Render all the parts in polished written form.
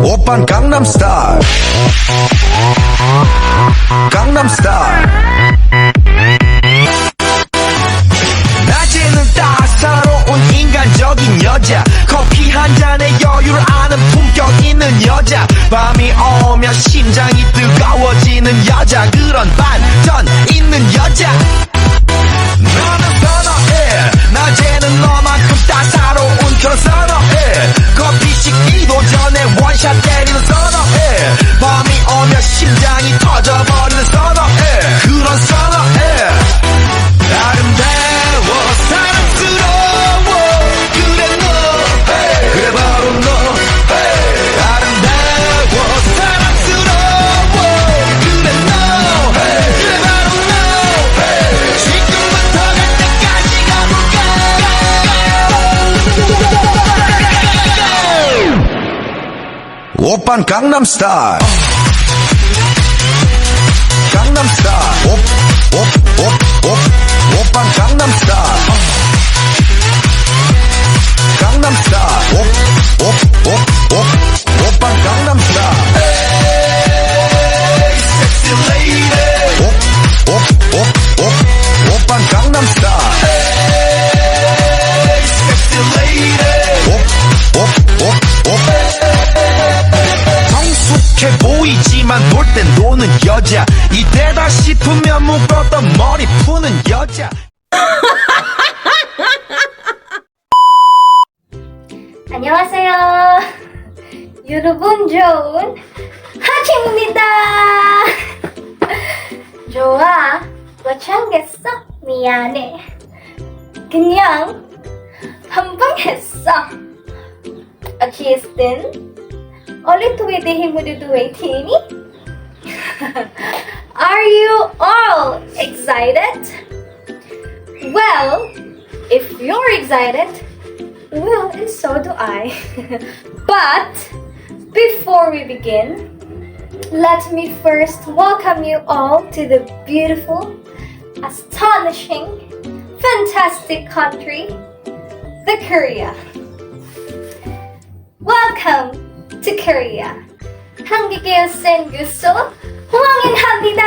오빤 강남스타일 강남스타일 낮에는 따사로운 인간적인 여자 커피 한 잔에 여유를 아는 품격 있는 여자 밤이 오면 심장이 뜨거워지는 여자 그런 반전 있는 여자 너는 선어해 낮에는 너만큼 따사로운 그런 선어해 커피 식기도 전에 원샷 때리는 선어해 밤이 오면 심장이 터져버리는 선어해 그런 선어해 아름다워 사랑스러워 그래 너 그래 바로 너 아름다워 사랑스러워 그래 너 그래 바로 너 지금부터 갈 때까지 가볼까 오빤 강남스타일 강남스타일 오빤 강남스타일 강남스타일 오빤 강남스타일 Hey sexy lady 오빤 강남스타일 Hey sexy lady 성숙해 보이지만 놀 땐 노는 여자 이때다 싶으면 묶었던 머리 푸는 여자 안녕하세요. 여러분 좋은 하kim입니다. 좋아, 못 참겠어. 미안해. 그냥 한 방 했어. 어찌했든 ulit tuwede himududu tini? Are you all excited? Well, if you're excited, well, and so do I. But before we begin, let me first welcome you all to the beautiful, astonishing, fantastic country, the Korea. Welcome to Korea. 한국에 오신 것을 환영합니다.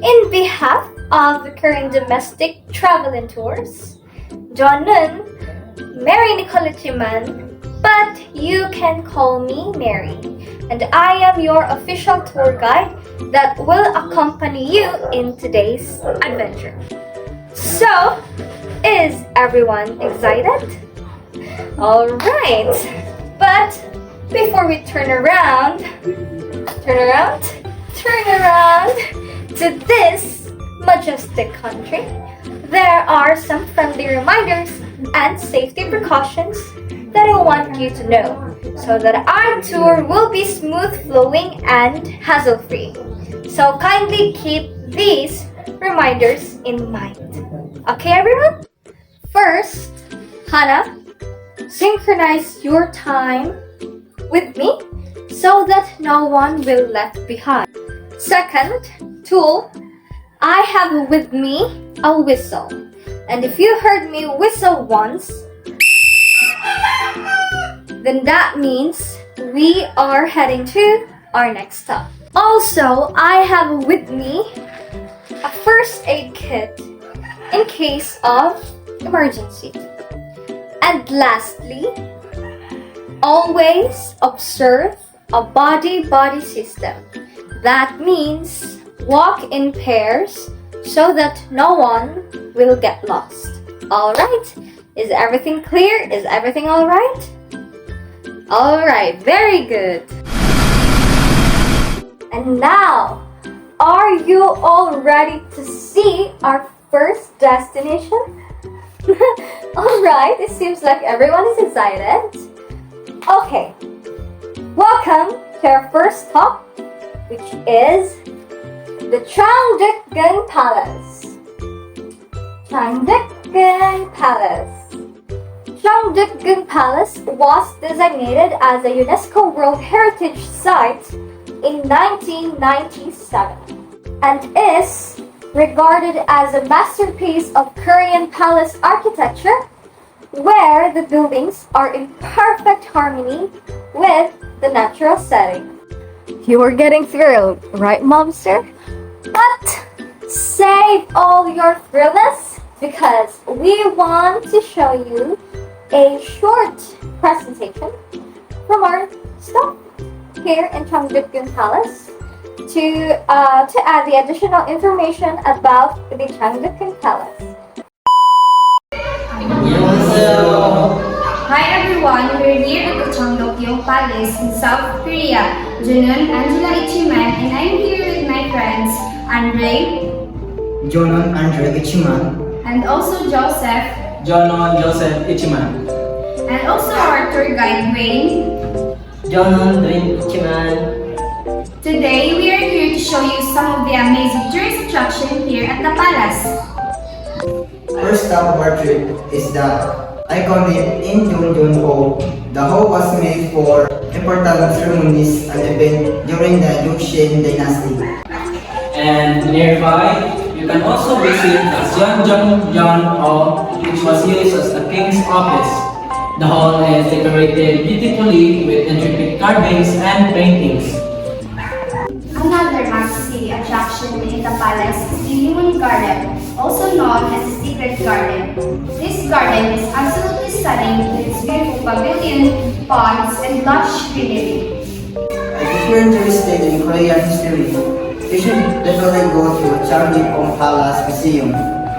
In behalf of the Korean domestic travel and tours, 저는 Mary Nicoletiman, but you can call me Mary, and I am your official tour guide that will accompany you in today's adventure. So, is everyone excited? Alright, but before we turn around to this majestic country, there are some friendly reminders and safety precautions that I want you to know so that our tour will be smooth flowing and hassle-free. So kindly keep these reminders in mind. Okay, everyone? First, Hannah, synchronize your time with me so that no one will left behind. Second, tool, I have with me a whistle. And if you heard me whistle once, then that means we are heading to our next stop. Also, I have with me a first aid kit in case of emergency. And lastly, always observe a body-body system. That means walk in pairs so that no one will get lost. Alright, is everything clear? Is everything alright? Alright, very good. And now, are you all ready to see our first destination? Alright, it seems like everyone is excited. Okay, welcome to our first stop, which is the Cheongdeokgung Palace. Cheongdeokgung Palace. Cheongdeokgung Palace was designated as a UNESCO World Heritage Site in 1997 and is regarded as a masterpiece of Korean palace architecture, where the buildings are in perfect harmony with the natural setting. You are getting thrilled, right, Momster? But save all your thrillness because we want to show you a short presentation from our staff here in Cheongdeokgung Palace to add the additional information about the Cheongdeokgung Palace. Hi everyone, we're here at the Cheongdeokgung Palace in South Korea. Junun, Angela Ichiman, and I'm here with my friends Andre, Jonon Andre Ichiman, and also Joseph, Jonon Joseph Ichiman. and also our tour guide Wayne. Jonon Dwayne Ichiman. Today we are here to show you some of the amazing tourist attraction here at the palace. First stop of our trip is the iconic Incheon Hall. The hall was made for important ceremonies and events during the Joseon dynasty. And nearby, you can also visit the Seonjong Hall, which was used as the king's office. The hall is decorated beautifully with intricate carvings and paintings. Another must-see attraction in the palace is the Human Garden, also known as the Secret Garden. This garden is absolutely stunning with its beautiful pavilion, ponds, and lush greenery. If you're interested in Korean history, you should definitely go to Cheongdeokgung Palace Museum.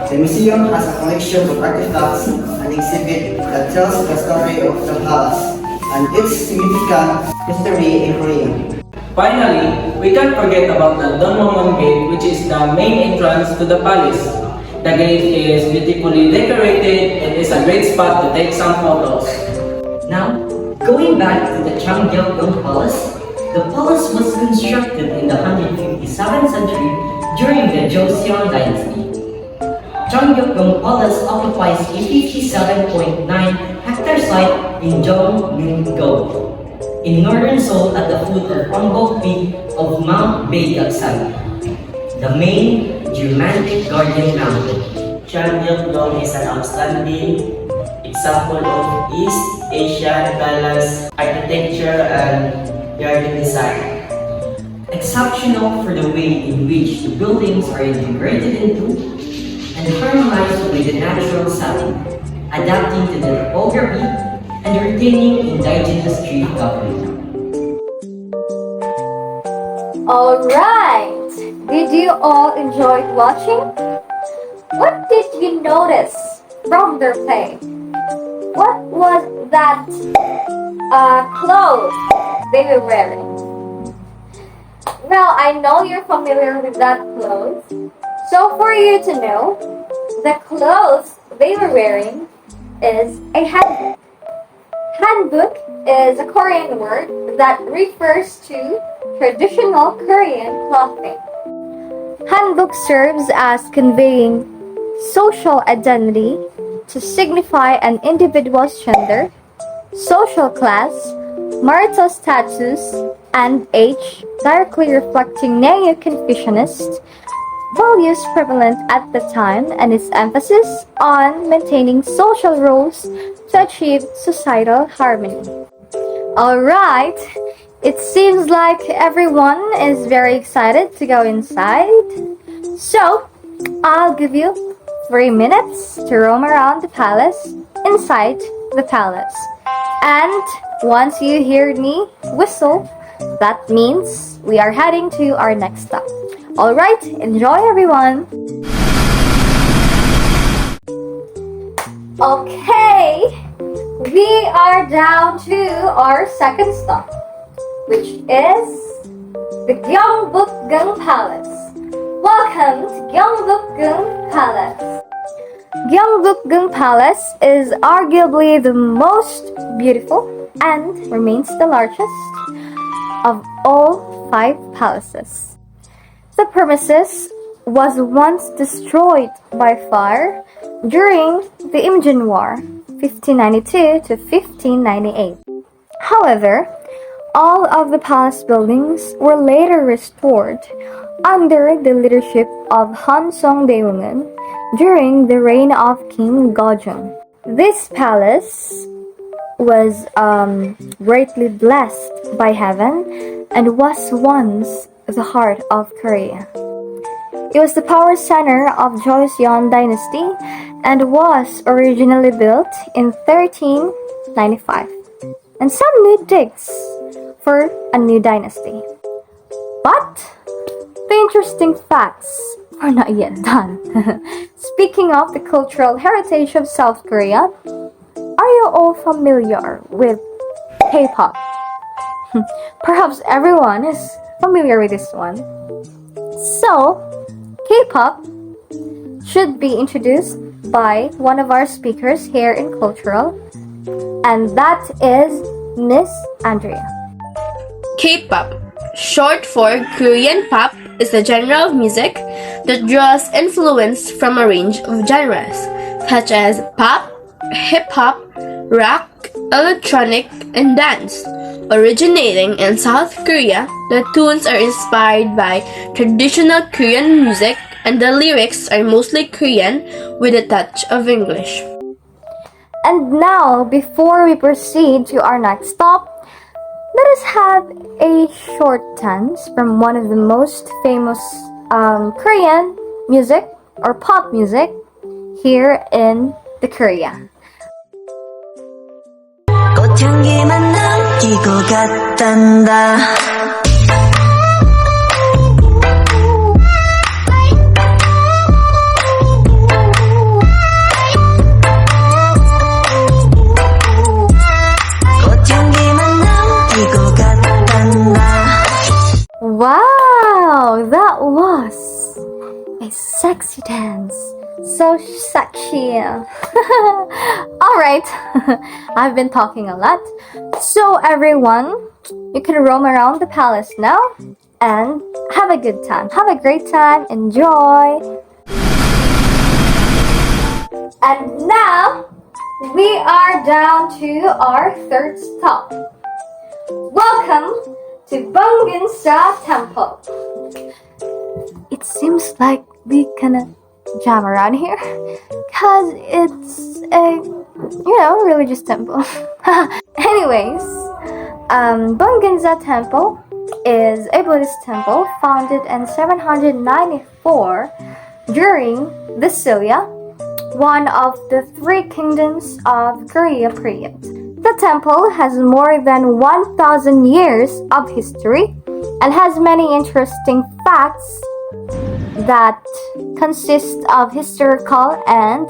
The museum has a collection of artifacts and exhibit that tells the story of the palace and its significant history in Korea. Finally, we can't forget about the Donwongun Gate, which is the main entrance to the palace. The gate is beautifully decorated and is a great spot to take some photos. Now, going back to the Cheongdeokgung Palace, the palace was constructed in the 157th century during the Joseon dynasty. Cheongdeokgung Palace occupies a 57.9 hectare site in Jeongneung-go, in northern Seoul at the foot of Ongbok Peak of Mount Baekaksan, the main Germanic guardian mountain. Cheongdeokgung is an outstanding example of East Asian palace architecture and garden design. Exceptional for the way in which the buildings are integrated into and harmonized with the natural setting, adapting to the topography and retaining indigenous tree coverage. Alright! Did you all enjoy watching? What did you notice from their play? What was that clothes they were wearing? Well, I know you're familiar with that clothes. So for you to know, the clothes they were wearing is a handbook. Handbook is a Korean word that refers to traditional Korean clothing. Handbook serves as conveying social identity to signify an individual's gender, social class, marital status, and age, directly reflecting Neo-Confucianist values prevalent at the time and its emphasis on maintaining social roles to achieve societal harmony. Alright, it seems like everyone is very excited to go inside. So, I'll give you 3 minutes to roam around the palace, inside the palace. And once you hear me whistle, that means we are heading to our next stop. Alright, enjoy everyone! Okay, we are down to our second stop, which is the Gyeongbokgung Palace. Welcome to Gyeongbokgung Palace. Gyeongbokgung Palace is arguably the most beautiful and remains the largest of all 5 palaces. The premises was once destroyed by fire during the Imjin War, 1592 to 1598. However, all of the palace buildings were later restored under the leadership of Hansongdaeung은 during the reign of King Gojong. This palace was greatly blessed by heaven and was once the heart of Korea. It was the power center of Joseon dynasty and was originally built in 1395. And some new digs for a new dynasty. But the interesting facts are not yet done. Speaking of the cultural heritage of South Korea, are you all familiar with K-pop? Perhaps everyone is familiar with this one. So, K-pop should be introduced by one of our speakers here in Cultural, and that is Miss Andrea. K-pop, short for Korean pop, is a genre of music that draws influence from a range of genres, such as pop, hip-hop, rock, electronic, and dance. Originating in South Korea, the tunes are inspired by traditional Korean music and the lyrics are mostly Korean with a touch of English. And now, before we proceed to our next stop, let us have a short dance from one of the most famous Korean music or pop music here in the Korea. 꽃향기만 남기고 갔단다. 꽃향기만 남기고 갔단다. Wow, that was a sexy dance. So sexy. Alright, I've been talking a lot. So everyone, you can roam around the palace now and have a good time. Have a great time. Enjoy. And now, we are down to our third stop. Welcome to Bungunsa Temple. It seems like we can jam around here because it's a religious temple. Anyways, Bungunsa Temple is a Buddhist temple founded in 794 during the Silla, one of the three kingdoms of Korea period. The temple has more than 1,000 years of history and has many interesting facts that consist of historical and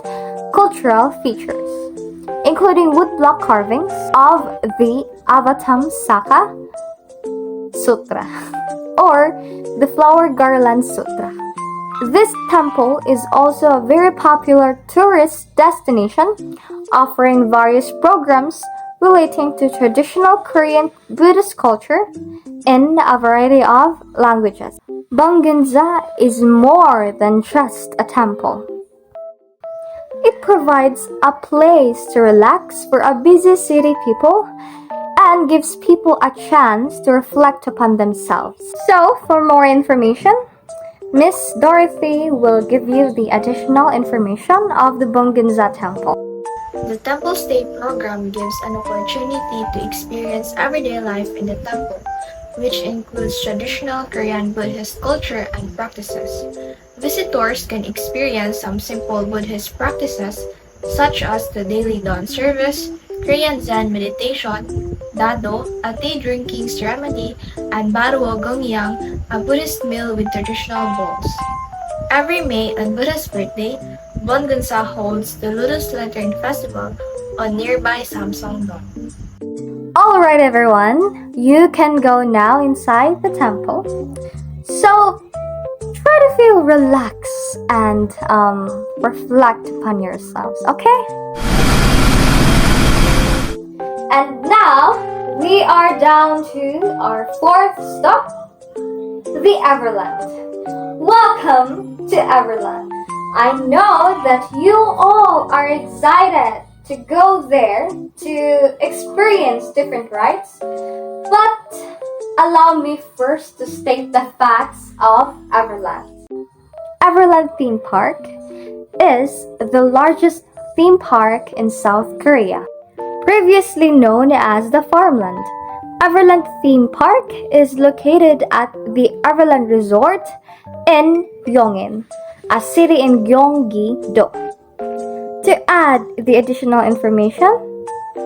cultural features, including woodblock carvings of the Avatamsaka Sutra or the Flower Garland Sutra. This temple is also a very popular tourist destination, offering various programs relating to traditional Korean Buddhist culture in a variety of languages. Bungunsa is more than just a temple. It provides a place to relax for a busy city people and gives people a chance to reflect upon themselves. So, for more information, Miss Dorothy will give you the additional information of the Bungunsa Temple. The Temple Stay program gives an opportunity to experience everyday life in the temple, which includes traditional Korean Buddhist culture and practices. Visitors can experience some simple Buddhist practices such as the daily dawn service, Korean Zen meditation, Dado, a tea drinking ceremony, and Baruo Gongyang, a Buddhist meal with traditional bowls. Every May on Buddha's birthday, Bungunsa holds the Lotus Lantern Festival on nearby Samsung-dong. Alright everyone, you can go now inside the temple. So, try to feel relaxed and reflect upon yourselves, okay? And now, we are down to our fourth stop, the Everland. Welcome to Everland. I know that you all are excited to go there to experience different rides, but allow me first to state the facts of Everland. Everland Theme Park is the largest theme park in South Korea. Previously known as the Farmland, Everland Theme Park is located at the Everland Resort in Yongin, a city in Gyeonggi-do. To add the additional information,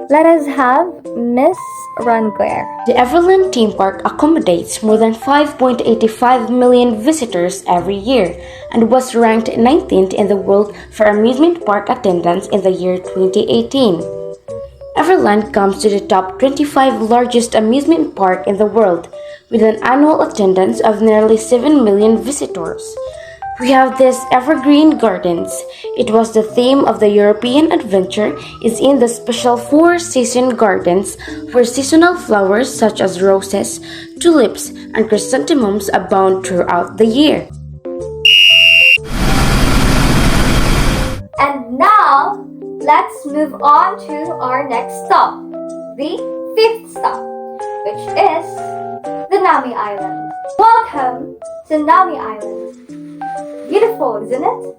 let us have Miss Ranguer. The Everland Theme Park accommodates more than 5.85 million visitors every year and was ranked 19th in the world for amusement park attendance in the year 2018. Everland comes to the top 25 largest amusement park in the world with an annual attendance of nearly 7 million visitors. We have this evergreen gardens. It was the theme of the European adventure is in the special four-season gardens where seasonal flowers such as roses, tulips, and chrysanthemums abound throughout the year. And now, let's move on to our next stop, the fifth stop, which is the Nami Island. Welcome to Nami Island. Beautiful, isn't it?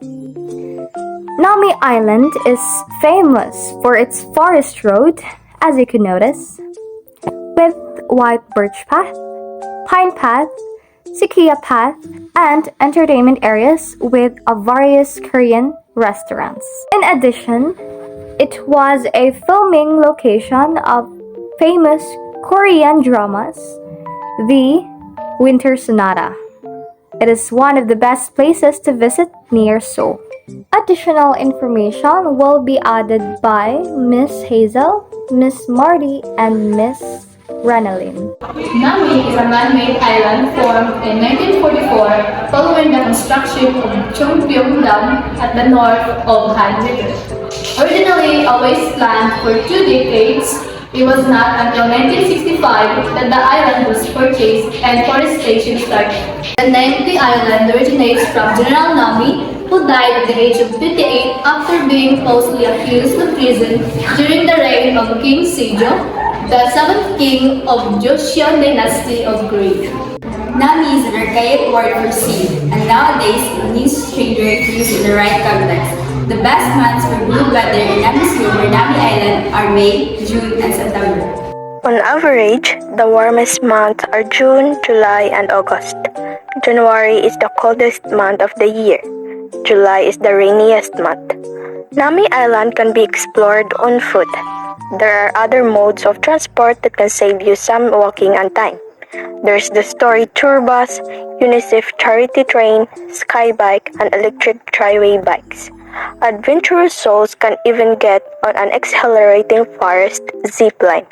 Nami Island is famous for its forest road, as you can notice, with white birch path, pine path, sequoia path, and entertainment areas with various Korean restaurants. In addition, it was a filming location of famous Korean dramas, The Winter Sonata. It is one of the best places to visit near Seoul. Additional information will be added by Miss Hazel, Miss Marty, and Miss Renalyn. Nami is a man-made island formed in 1944 following the construction of Chongpyeong Dam at the north of Han River. Originally a wasteland for 2 decades, it was not until 1965 that the island was purchased and forestation started. The name of the island originates from General Nami, who died at the age of 58 after being falsely accused of treason during the reign of King Sejong, the 7th king of Joseon dynasty of Korea. Nami is an archaic word for sea, and nowadays it means stranger if used in the right context. The best months for blue weather in Nami's or Nami Island are May, June, and September. On average, the warmest months are June, July, and August. January is the coldest month of the year. July is the rainiest month. Nami Island can be explored on foot. There are other modes of transport that can save you some walking and time. There's the Story Tour Bus, UNICEF Charity Train, Sky Bike, and electric tri-way bikes. Adventurous souls can even get on an exhilarating forest zip line.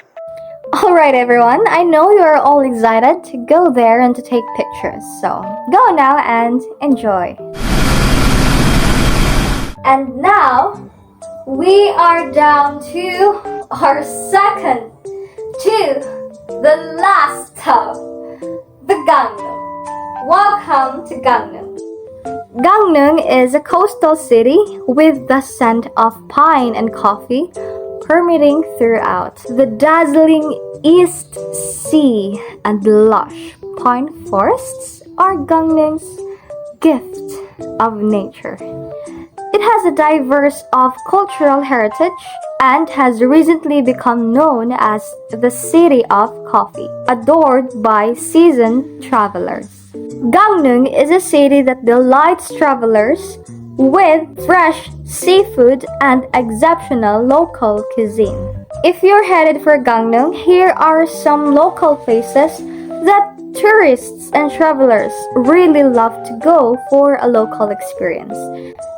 Alright everyone, I know you are all excited to go there and to take pictures, so go now and enjoy. And now, we are down to our second to the last stop, the Gangneung. Welcome to Gangneung. Gangneung is a coastal city with the scent of pine and coffee permeating throughout. The dazzling East Sea and lush pine forests are Gangneung's gift of nature. It has a diverse of cultural heritage and has recently become known as the City of Coffee, adored by seasoned travelers. Gangneung is a city that delights travelers with fresh seafood and exceptional local cuisine. If you're headed for Gangneung, here are some local places that tourists and travelers really love to go for a local experience.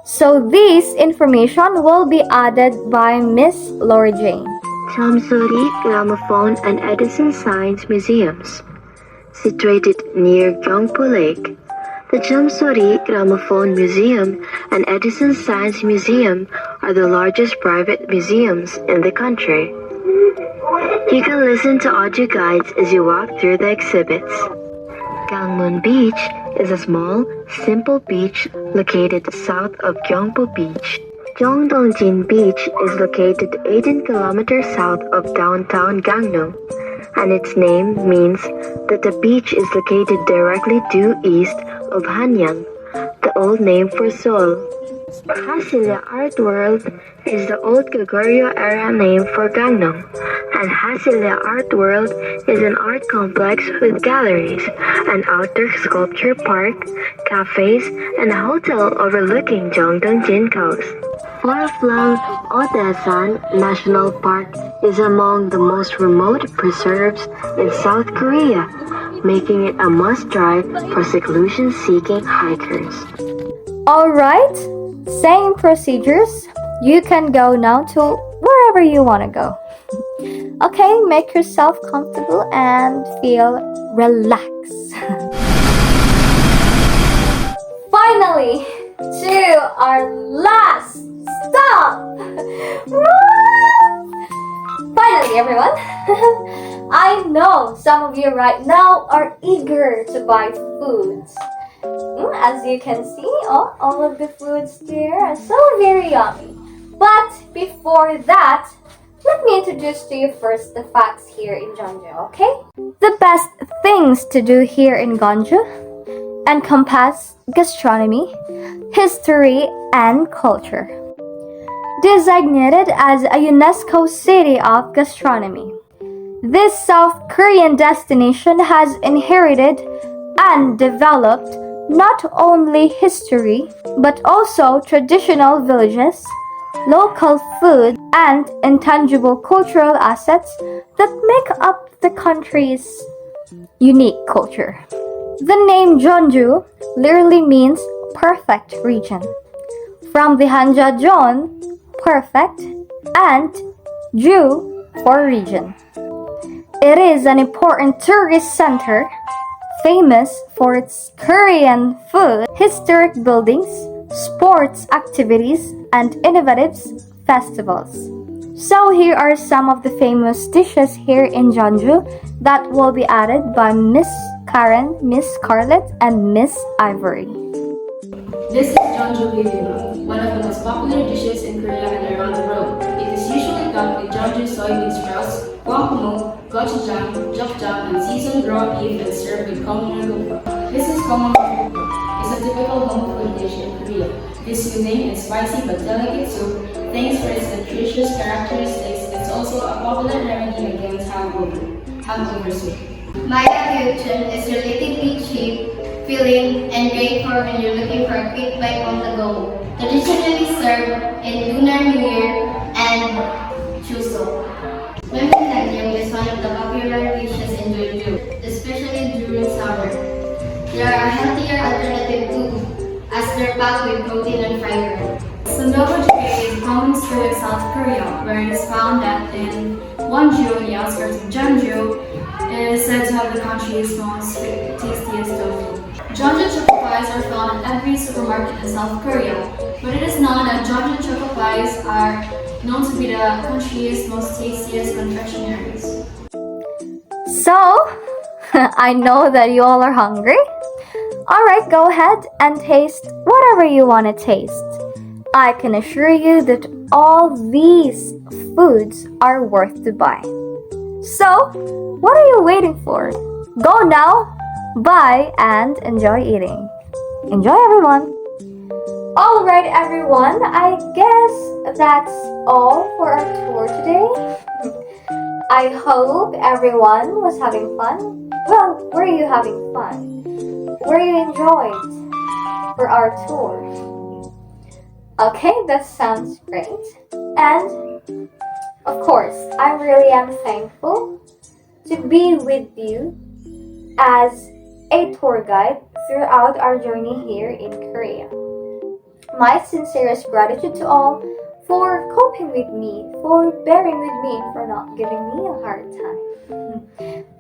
So this information will be added by Miss Laura Jane. Chamsori Gramophone and Edison Science Museums. Situated near Gyeongpo Lake, the Chamsori Gramophone Museum and Edison Science Museum are the largest private museums in the country. You can listen to audio guides as you walk through the exhibits. Gangmun Beach is a small, simple beach located south of Gyeongpo Beach. Gyeongdongjin Beach is located 18 kilometers south of downtown Gangneung, and its name means that the beach is located directly due east of Hanyang, the old name for Seoul. Hasilia Art World is the old Goguryeo era name for Gangnam, and Hasilia Art World is an art complex with galleries, an outdoor sculpture park, cafes, and a hotel overlooking Jeongdong-jin Coast. Far-flung Odaesan National Park is among the most remote preserves in South Korea, making it a must-try for seclusion-seeking hikers. Alright, same procedures. You can go now to wherever you want to go. Okay, make yourself comfortable and feel relaxed. Finally, to our last stop. Finally, everyone. I know some of you right now are eager to buy foods. As you can see, all of the foods there are so very yummy. But before that, let me introduce to you first the facts here in Jeonju, okay? The best things to do here in Jeonju encompass gastronomy, history, and culture. Designated as a UNESCO City of Gastronomy, this South Korean destination has inherited and developed not only history, but also traditional villages, local food, and intangible cultural assets that make up the country's unique culture. The name Jeonju literally means perfect region, from the Hanja Jeon, perfect, and Ju for region. It is an important tourist center, famous for its Korean food, historic buildings, sports activities, and innovative festivals. So here are some of the famous dishes here in Jeonju that will be added by Miss Karen, Miss Scarlett, and Miss Ivory. This is Jeonju bibimbap, one of the most popular dishes in Korea and around the world. It is usually done with Jeonju soybean sprouts, guacamole, gochujang, jjajang, and seasoned raw beef and served with komangukpa. This is komangukpa. It's a typical home food dish in Korea. This soothing and spicy but delicate soup, thanks for its nutritious characteristics, it's also a popular remedy against hangover soup. Maya Gyuchun is relatively cheap, filling, and great for when you're looking for a quick bite on the go. Traditionally served in Lunar New Year and Chuseok. Memon is one of the popular dishes in Jeonju, especially during summer. They are a healthier alternative too, as they're packed with protein and fiber. Sandoba jjigae is a common stew in South Korea, where it is found that in Wonju, the outskirts of Jeonju, it is said to have the country's most tastiest tofu. Jeonju choco pies are found in every supermarket in South Korea, but it is known that Jeonju choco pies are known to be the country's most tastiest confectionaries. So, I know that you all are hungry. Alright, go ahead and taste whatever you want to taste. I can assure you that all these foods are worth to buy. So, what are you waiting for? Go now, buy, and enjoy eating. Enjoy, everyone! Alright, everyone, I guess that's all for our tour today. I hope everyone was having fun. Well, were you having fun? Were you enjoyed for our tour? Okay, that sounds great. And of course, I really am thankful to be with you as a tour guide throughout our journey here in Korea. My sincerest gratitude to all for coping with me, for bearing with me, for not giving me a hard time.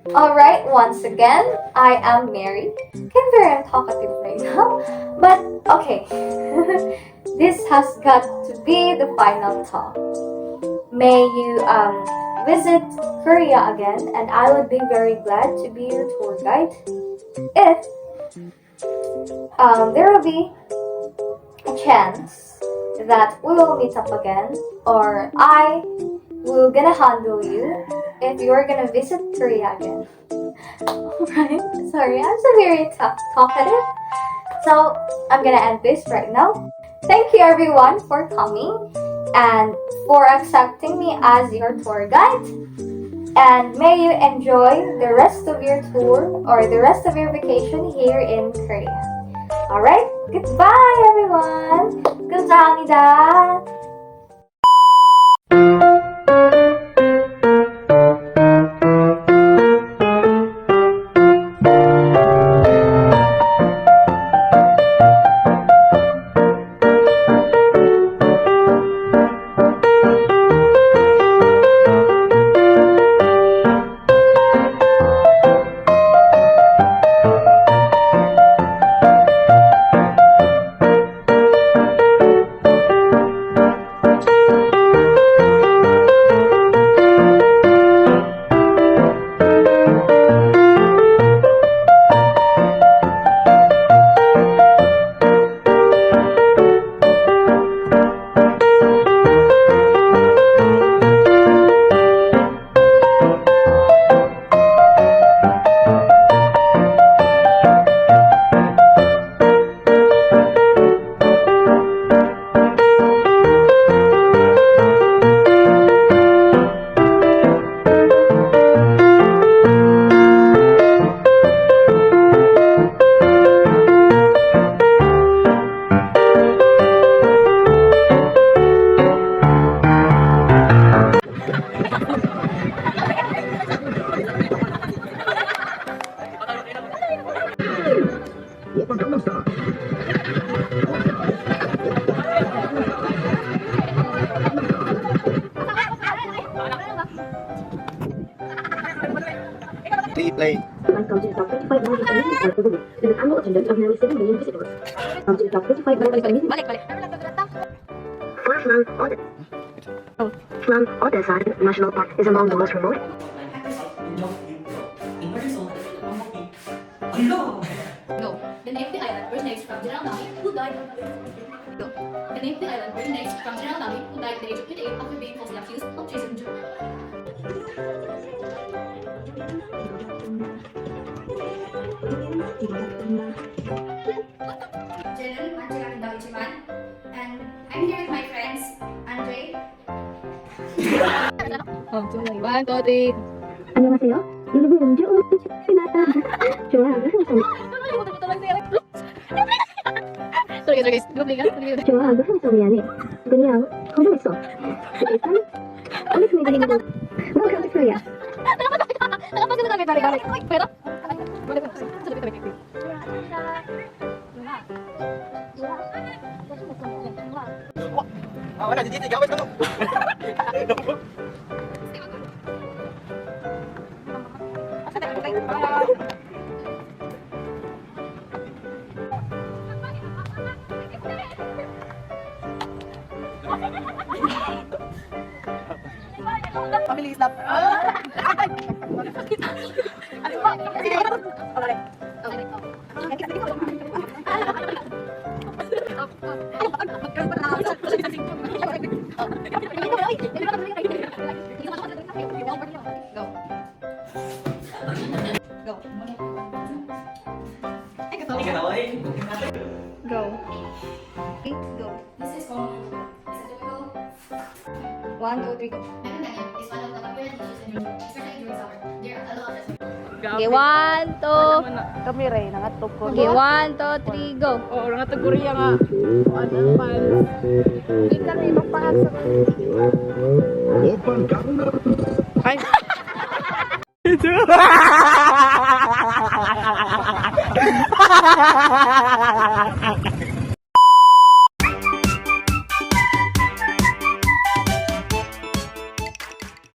Alright, once again, I am Mary. I'm very talkative right now, but okay. This has got to be the final talk. May you visit Korea again, and I would be very glad to be your tour guide if there will be a chance that we will meet up again, or I will gonna handle you if you're gonna visit Korea again. Alright, sorry, I'm so very talkative. So, I'm gonna end this right now. Thank you everyone for coming and for accepting me as your tour guide. And may you enjoy the rest of your tour or the rest of your vacation here in Korea. Alright, goodbye everyone! 감사합니다! Play. Comes to the top 25 largest amusement parks of the world, with an annual attendance of nearly 7 million visitors. Comes to the top 25 largest amusement Flang Otesan National Park is among the most remote. Go. The name of the island originates from General Nami, who died. Go. The name of the island originates from General Nami, who died at the age of 28 after being falsely accused of treason. And I'm here with my friends, Andre. One, two, three. 안녕하세요. 여러분 언제 오셨습니다. 좋아하는 흥성. 좋아하는 흥성이야네. 그냥 거절했어. 일단 어느 순간인가 Welcome to Korea. Wala, di dito, gawin mo. Family is love. Go. Go. This is common. Is it typical? 1, 2, 3, go. Megan is one of the popular dishes in Europe, especially during summer. There are a lot of Okay, 1, 2. Kami rin, nangatog ko. Okay, 1, 2, 3, go. Oo, nangatag Korea nga. Ano, fans. Hindi kami magpahag sa Ay.